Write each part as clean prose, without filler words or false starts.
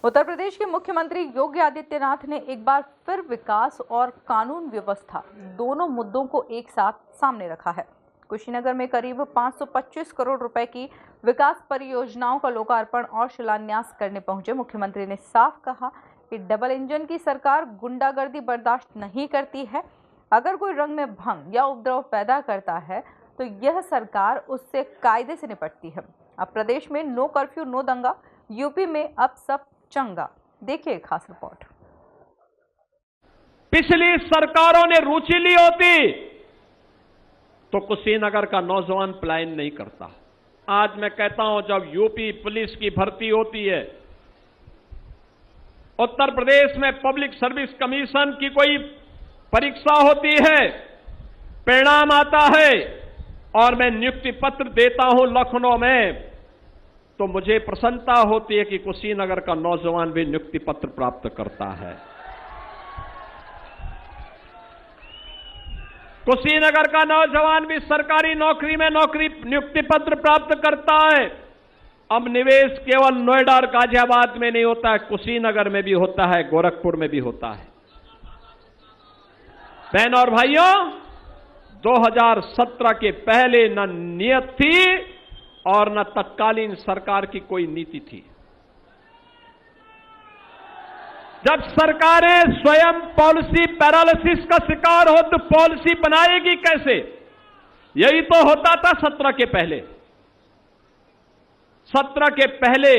उत्तर प्रदेश के मुख्यमंत्री योगी आदित्यनाथ ने एक बार फिर विकास और कानून व्यवस्था दोनों मुद्दों को एक साथ सामने रखा है। कुशीनगर में करीब 525 करोड़ रुपए की विकास परियोजनाओं का लोकार्पण और शिलान्यास करने पहुंचे मुख्यमंत्री ने साफ कहा कि डबल इंजन की सरकार गुंडागर्दी बर्दाश्त नहीं करती है। अगर कोई रंग में भंग या उपद्रव पैदा करता है तो यह सरकार उससे कायदे से निपटती है। अब प्रदेश में नो कर्फ्यू नो दंगा, यूपी में अब सब चंगा। देखिए खास रिपोर्ट। पिछली सरकारों ने रुचि ली होती तो कुशीनगर का नौजवान पलायन नहीं करता। आज मैं कहता हूं, जब यूपी पुलिस की भर्ती होती है, उत्तर प्रदेश में पब्लिक सर्विस कमीशन की कोई परीक्षा होती है, परिणाम आता है और मैं नियुक्ति पत्र देता हूं लखनऊ में, तो मुझे प्रसन्नता होती है कि कुशीनगर का नौजवान भी नियुक्ति पत्र प्राप्त करता है। कुशीनगर का नौजवान भी सरकारी नौकरी में नियुक्ति पत्र प्राप्त करता है। अब निवेश केवल नोएडा और गाजियाबाद में नहीं होता है, कुशीनगर में भी होता है, गोरखपुर में भी होता है। बहनों और भाइयों, 2017 के पहले न नियत थी और न तत्कालीन सरकार की कोई नीति थी। जब सरकारें स्वयं पॉलिसी पैरालिसिस का शिकार हो तो पॉलिसी बनाएगी कैसे? यही तो होता था 17 के पहले। 17 के पहले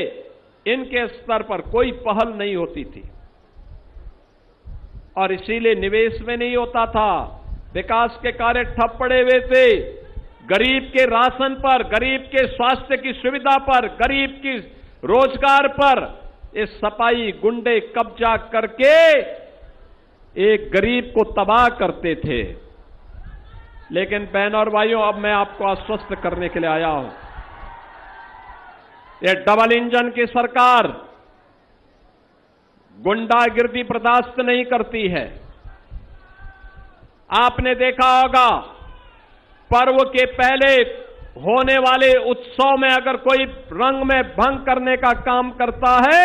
इनके स्तर पर कोई पहल नहीं होती थी और इसीलिए निवेश में नहीं होता था, विकास के कार्य ठप पड़े हुए थे। गरीब के राशन पर, गरीब के स्वास्थ्य की सुविधा पर, गरीब की रोजगार पर इस सपाई गुंडे कब्जा करके एक गरीब को तबाह करते थे। लेकिन बहनों और भाइयों, अब मैं आपको आश्वस्त करने के लिए आया हूं, ये डबल इंजन की सरकार गुंडागिर्दी बर्दाश्त नहीं करती है। आपने देखा होगा, पर्व के पहले होने वाले उत्सव में अगर कोई रंग में भंग करने का काम करता है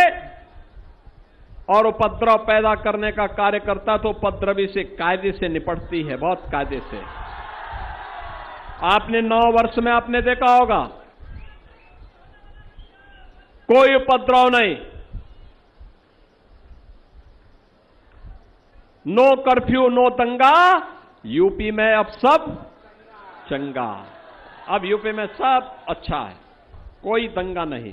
और उपद्रव पैदा करने का कार्य करता है तो उपद्रवी से कायदे से निपटती है, बहुत कायदे से। आपने 9 वर्ष में आपने देखा होगा, कोई उपद्रव नहीं, नो कर्फ्यू नो दंगा। यूपी में अब सब चंगा। अब यूपी में सब अच्छा है, कोई दंगा नहीं।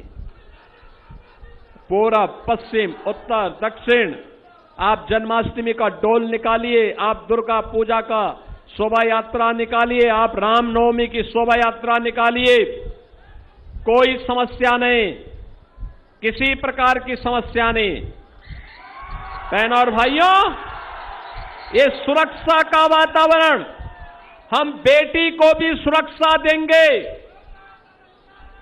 पूरब, पश्चिम, उत्तर, दक्षिण, आप जन्माष्टमी का डोल निकालिए, आप दुर्गा पूजा का शोभा यात्रा निकालिए, आप रामनवमी की शोभा यात्रा निकालिए, कोई समस्या नहीं, किसी प्रकार की समस्या नहीं। बहनों और भाइयों, ये सुरक्षा का वातावरण, हम बेटी को भी सुरक्षा देंगे,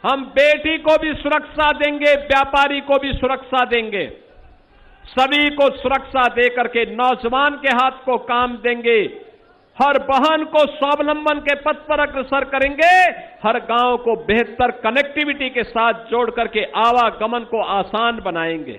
हम बेटी को भी सुरक्षा देंगे, व्यापारी को भी सुरक्षा देंगे, सभी को सुरक्षा देकर के नौजवान के हाथ को काम देंगे, हर बहन को स्वावलंबन के पथ पर अग्रसर करेंगे, हर गांव को बेहतर कनेक्टिविटी के साथ जोड़ करके आवागमन को आसान बनाएंगे।